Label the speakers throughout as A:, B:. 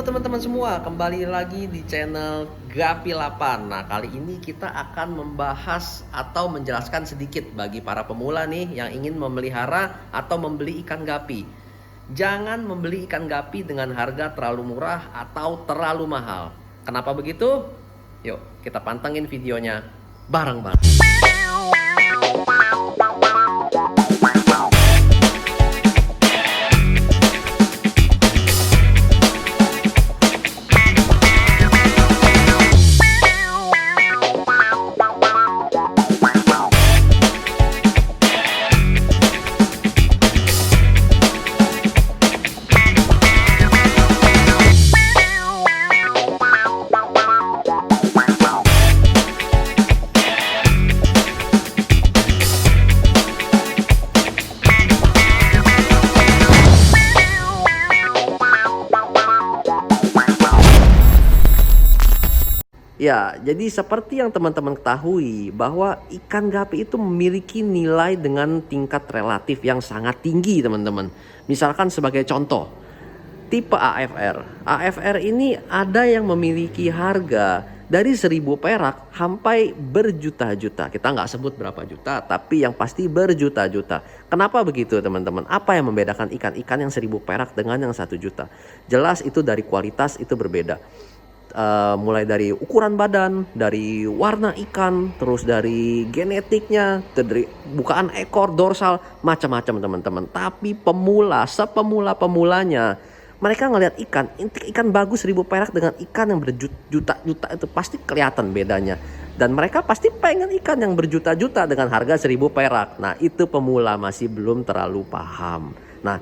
A: Halo teman-teman semua, kembali lagi di channel Gapi 8. Nah, kali ini kita akan membahas atau menjelaskan sedikit bagi para pemula nih yang ingin memelihara atau membeli ikan gapi. Jangan membeli ikan gapi dengan harga terlalu murah atau terlalu mahal. Kenapa begitu? Yuk, kita pantengin videonya bareng-bareng. Ya, jadi seperti yang teman-teman ketahui bahwa ikan gapi itu memiliki nilai dengan tingkat relatif yang sangat tinggi, teman-teman. Misalkan sebagai contoh, tipe AFR. AFR ini ada yang memiliki harga dari 1.000 perak sampai berjuta-juta. Kita nggak sebut berapa juta, tapi yang pasti berjuta-juta. Kenapa begitu, teman-teman? Apa yang membedakan ikan-ikan yang 1.000 perak dengan yang 1 juta? Jelas itu dari kualitas itu berbeda. Mulai dari ukuran badan, dari warna ikan, terus dari genetiknya, dari bukaan ekor, dorsal, macam-macam, teman-teman. Tapi sepemula-pemulanya, mereka ngelihat ikan bagus 1.000 perak dengan ikan yang berjuta-juta itu pasti kelihatan bedanya. Dan mereka pasti pengen ikan yang berjuta-juta dengan harga 1.000 perak. Nah, itu pemula masih belum terlalu paham. Nah,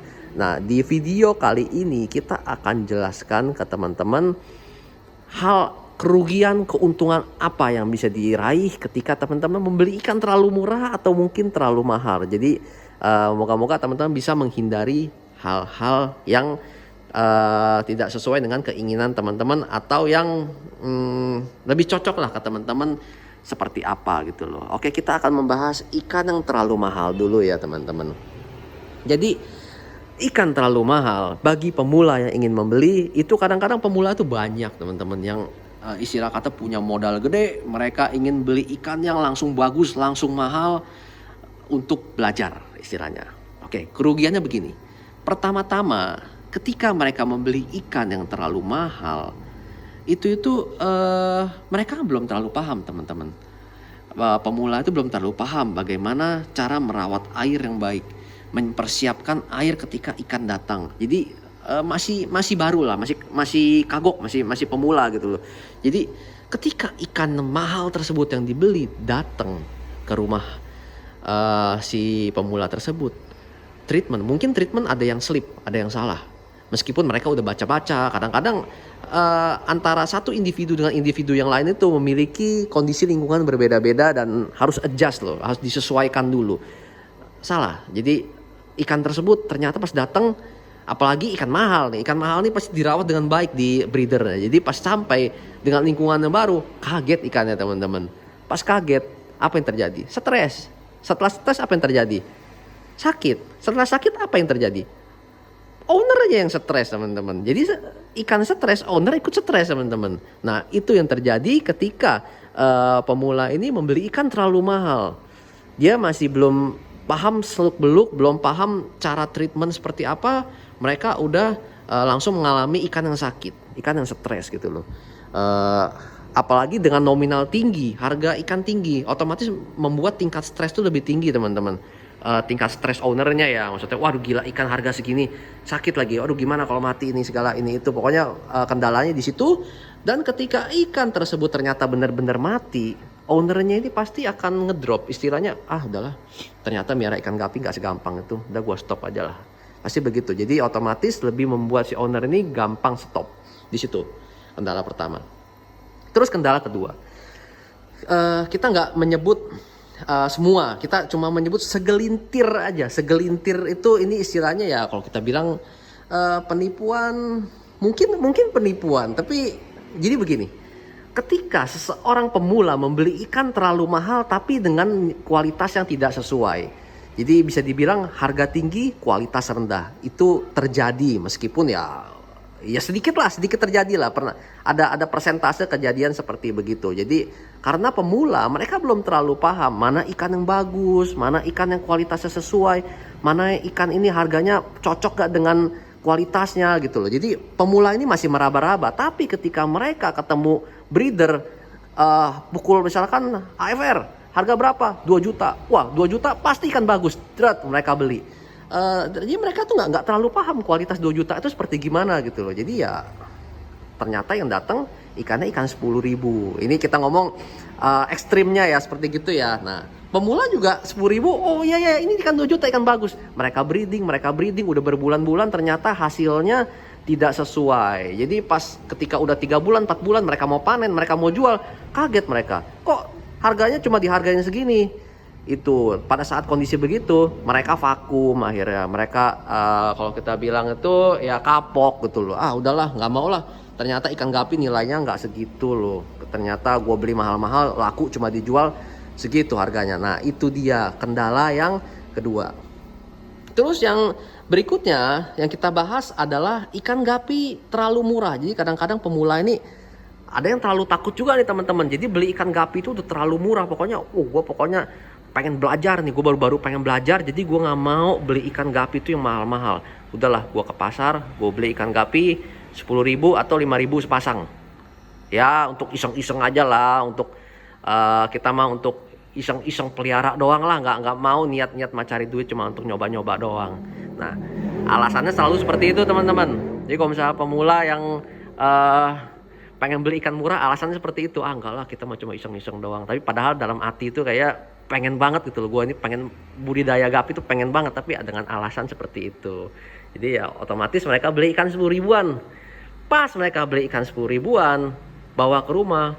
A: di video kali ini kita akan jelaskan ke teman-teman hal kerugian, keuntungan apa yang bisa diraih ketika teman-teman membeli ikan terlalu murah atau mungkin terlalu mahal. Jadi moga-moga teman-teman bisa menghindari hal-hal yang tidak sesuai dengan keinginan teman-teman atau yang lebih cocok lah ke teman-teman seperti apa gitu loh. Oke, kita akan membahas ikan yang terlalu mahal dulu ya teman-teman. Jadi ikan terlalu mahal bagi pemula yang ingin membeli itu kadang-kadang pemula itu banyak teman-teman yang istilah kata punya modal gede, mereka ingin beli ikan yang langsung bagus, langsung mahal untuk belajar istilahnya. Oke, kerugiannya begini. Pertama-tama, ketika mereka membeli ikan yang terlalu mahal, itu mereka belum terlalu paham teman-teman. Pemula itu belum terlalu paham bagaimana cara merawat air yang baik, mempersiapkan air ketika ikan datang. Jadi masih baru lah, masih kagok, masih pemula gitu loh. Jadi ketika ikan mahal tersebut yang dibeli datang ke rumah si pemula tersebut, mungkin treatment ada yang slip, ada yang salah. Meskipun mereka udah baca-baca, kadang-kadang antara satu individu dengan individu yang lain itu memiliki kondisi lingkungan berbeda-beda dan harus adjust loh, harus disesuaikan dulu. Salah. Jadi ikan tersebut ternyata pas datang, apalagi ikan mahal nih pasti dirawat dengan baik di breeder. Jadi pas sampai dengan lingkungan yang baru, kaget ikannya teman-teman. Pas kaget, apa yang terjadi? Stres. Setelah stres apa yang terjadi? Sakit. Setelah sakit apa yang terjadi? Owner aja yang stres teman-teman. Jadi ikan stres, owner ikut stres teman-teman. Nah, itu yang terjadi ketika pemula ini membeli ikan terlalu mahal. Dia masih belum paham seluk-beluk, belum paham cara treatment seperti apa, mereka udah langsung mengalami ikan yang sakit, ikan yang stres gitu loh. Apalagi dengan nominal tinggi, harga ikan tinggi, otomatis membuat tingkat stres itu lebih tinggi teman-teman. Tingkat stres ownernya ya, maksudnya waduh gila ikan harga segini sakit lagi, waduh gimana kalau mati ini segala ini itu, pokoknya kendalanya di situ. Dan ketika ikan tersebut ternyata benar-benar mati, ownernya ini pasti akan ngedrop, istilahnya udahlah, ternyata miara ikan gapi nggak segampang itu, udah gua stop aja lah, pasti begitu. Jadi otomatis lebih membuat si owner ini gampang stop di situ, kendala pertama. Terus kendala kedua, kita nggak menyebut semua, kita cuma menyebut segelintir aja. Segelintir itu ini istilahnya ya kalau kita bilang penipuan, mungkin penipuan, tapi jadi begini. Ketika seseorang pemula membeli ikan terlalu mahal tapi dengan kualitas yang tidak sesuai, jadi bisa dibilang harga tinggi kualitas rendah, itu terjadi meskipun ya Ya sedikit terjadi lah, pernah ada persentase kejadian seperti begitu. Jadi karena pemula mereka belum terlalu paham mana ikan yang bagus, mana ikan yang kualitasnya sesuai, mana ikan ini harganya cocok gak dengan kualitasnya gitu loh. Jadi pemula ini masih meraba-raba, tapi ketika mereka ketemu breeder pukul misalkan AFR harga berapa? 2 juta. Wah, 2 juta pasti ikan bagus. Mereka beli. Jadi mereka tuh nggak terlalu paham kualitas 2 juta itu seperti gimana gitu loh. Jadi ya ternyata yang datang ikannya ikan 10.000. Ini kita ngomong ekstrimnya ya seperti gitu ya. Nah pemula juga 10.000. Oh iya ini ikan 2 juta ikan bagus. Mereka breeding udah berbulan-bulan, ternyata hasilnya tidak sesuai. Jadi pas ketika udah 3 bulan 4 bulan mereka mau panen, mereka mau jual, kaget mereka. Kok harganya cuma dihargain segini? Itu pada saat kondisi begitu mereka vakum, akhirnya mereka kalau kita bilang itu ya kapok gitu loh. Udahlah nggak mau lah, ternyata ikan gapi nilainya nggak segitu loh, ternyata gue beli mahal-mahal laku cuma dijual segitu harganya. Nah itu dia kendala yang kedua. Terus yang berikutnya yang kita bahas adalah ikan gapi terlalu murah. Jadi kadang-kadang pemula ini ada yang terlalu takut juga nih teman-teman. Jadi beli ikan gapi itu udah terlalu murah, pokoknya gue pokoknya pengen belajar nih, gue baru pengen belajar, jadi gue nggak mau beli ikan gapi itu yang mahal-mahal. Udahlah, gue ke pasar, gue beli ikan gapi 10.000 atau 5.000 sepasang. Ya untuk iseng-iseng aja lah, untuk kita mah untuk iseng-iseng pelihara doang lah, nggak mau niat-niat cari duit, cuma untuk nyoba-nyoba doang. Nah alasannya selalu seperti itu teman-teman. Jadi kalau misalnya pemula yang pengen beli ikan murah, alasannya seperti itu. Enggak lah, kita mah cuma iseng-iseng doang. Tapi padahal dalam hati itu kayak pengen banget gitu loh. Gue ini pengen budidaya gapi itu pengen banget, tapi dengan alasan seperti itu. Jadi ya otomatis mereka beli ikan 10.000-an. Pas mereka beli ikan 10.000-an, bawa ke rumah,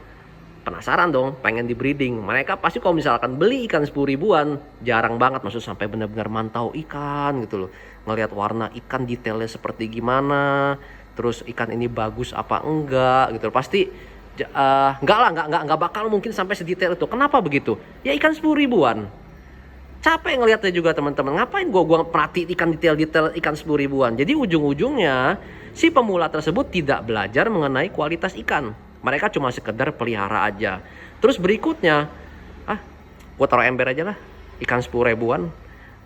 A: penasaran dong, pengen di breeding. Mereka pasti kalau misalkan beli ikan 10.000-an, jarang banget maksud sampai benar-benar mantau ikan gitu loh. Ngelihat warna ikan detailnya seperti gimana, terus ikan ini bagus apa enggak gitu. Pasti enggak bakal mungkin sampai sedetail itu. Kenapa begitu? Ya ikan 10.000-an. Capek ngelihatnya juga teman-teman. Ngapain gua perhatiin ikan detail-detail ikan 10.000-an. Jadi ujung-ujungnya si pemula tersebut tidak belajar mengenai kualitas ikan. Mereka cuma sekedar pelihara aja. Terus berikutnya, gua taruh ember aja lah, ikan 10.000-an.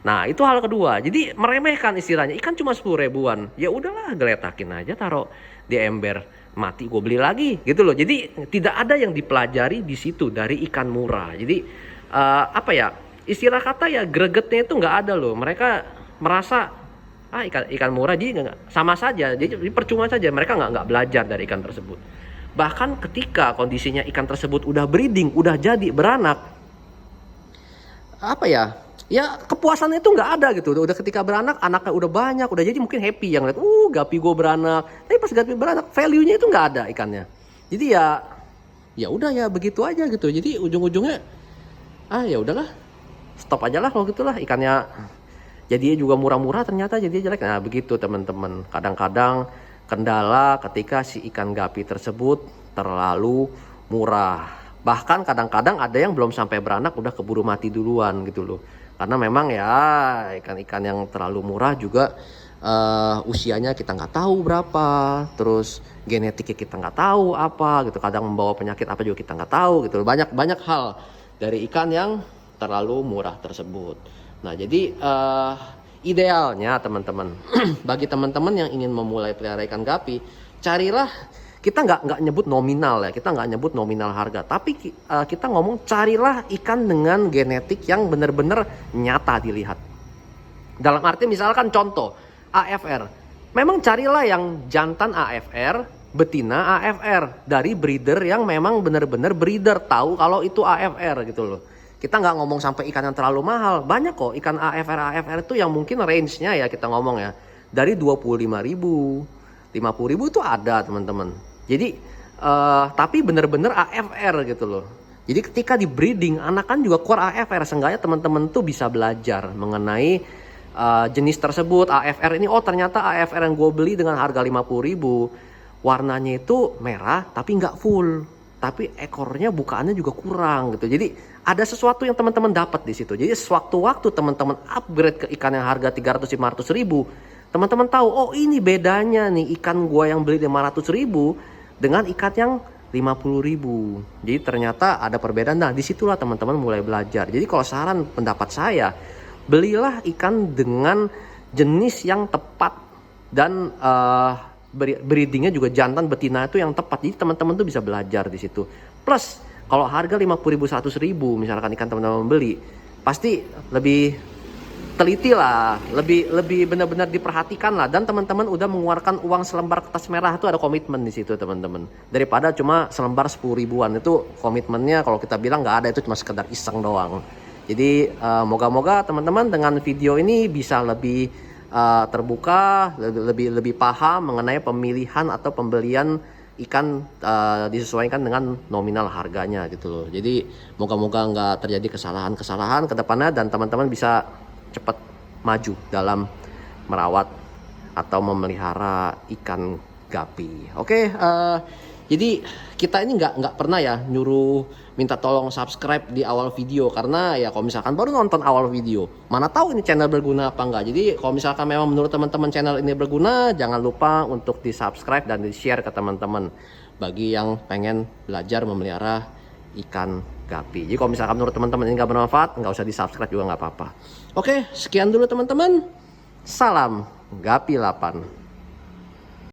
A: Nah itu hal kedua. Jadi meremehkan istilahnya, ikan cuma 10.000-an. Ya udahlah, geletakin aja, taruh di ember. Mati gue beli lagi gitu loh. Jadi tidak ada yang dipelajari di situ dari ikan murah. Jadi istilah kata ya gregetnya itu nggak ada loh. Mereka merasa ikan murah, jadi sama saja, jadi percuma saja. Mereka nggak belajar dari ikan tersebut. Bahkan ketika kondisinya ikan tersebut udah breeding, udah jadi beranak, ya kepuasannya itu nggak ada gitu. Udah ketika beranak, anaknya udah banyak, udah jadi mungkin happy yang lihat, gapi gue beranak. Tapi pas gapi beranak, value-nya itu nggak ada ikannya. Jadi ya udah ya begitu aja gitu. Jadi ujung-ujungnya ya udahlah, stop aja lah kalau gitulah, ikannya jadinya juga murah-murah ternyata jadinya jelek. Nah begitu teman-teman. Kadang-kadang kendala ketika si ikan gapi tersebut terlalu murah. Bahkan kadang-kadang ada yang belum sampai beranak udah keburu mati duluan gitu loh. Karena memang ya ikan-ikan yang terlalu murah juga usianya kita nggak tahu berapa, terus genetiknya kita nggak tahu apa gitu, kadang membawa penyakit apa juga kita nggak tahu gitu. Banyak hal dari ikan yang terlalu murah tersebut. Nah jadi idealnya teman-teman, bagi teman-teman yang ingin memulai pelihara ikan gapi, carilah, kita nggak nyebut nominal ya, kita nggak nyebut nominal harga, tapi kita ngomong carilah ikan dengan genetik yang benar-benar nyata dilihat. Dalam arti misalkan contoh AFR, memang carilah yang jantan AFR, betina AFR dari breeder yang memang benar-benar breeder tahu kalau itu AFR gitu loh. Kita nggak ngomong sampai ikan yang terlalu mahal, banyak kok ikan AFR itu yang mungkin range-nya ya kita ngomong ya dari 25.000, 50.000 itu ada teman-teman. Jadi tapi bener-bener AFR gitu loh. Jadi ketika di breeding anakan juga core AFR, seenggaknya teman-teman tuh bisa belajar mengenai jenis tersebut. AFR ini ternyata AFR yang gue beli dengan harga 50.000 warnanya itu merah tapi nggak full, tapi ekornya bukaannya juga kurang gitu. Jadi ada sesuatu yang teman-teman dapat di situ. Jadi sewaktu-waktu teman-teman upgrade ke ikan yang harga 300-500 ribu, teman-teman tahu, oh ini bedanya nih ikan gua yang beli 500.000 dengan ikan yang 50.000. Jadi ternyata ada perbedaan. Nah disitulah teman-teman mulai belajar. Jadi kalau saran pendapat saya, belilah ikan dengan jenis yang tepat dan breedingnya juga jantan betina itu yang tepat. Jadi teman-teman tuh bisa belajar di situ. Plus kalau harga 50.000 100.000 misalkan ikan teman-teman beli, pasti lebih teliti lah, lebih benar-benar diperhatikan lah, dan teman-teman udah mengeluarkan uang selembar kertas merah itu ada komitmen di situ teman-teman, daripada cuma selembar 10 ribuan itu komitmennya kalau kita bilang nggak ada, itu cuma sekedar iseng doang. Jadi moga-moga teman-teman dengan video ini bisa lebih terbuka, lebih paham mengenai pemilihan atau pembelian ikan disesuaikan dengan nominal harganya gitu loh. Jadi moga-moga nggak terjadi kesalahan-kesalahan ke depannya dan teman-teman bisa cepat maju dalam merawat atau memelihara ikan gapi. Oke, jadi kita ini nggak pernah ya nyuruh minta tolong subscribe di awal video, karena ya kalau misalkan baru nonton awal video, mana tahu ini channel berguna apa enggak. Jadi kalau misalkan memang menurut teman-teman channel ini berguna, jangan lupa untuk di subscribe dan di share ke teman-teman bagi yang pengen belajar memelihara ikan gapi. Jadi kalau misalkan menurut teman-teman ini nggak bermanfaat, nggak usah di subscribe juga nggak apa-apa. Oke, sekian dulu teman-teman. Salam Gapi 8.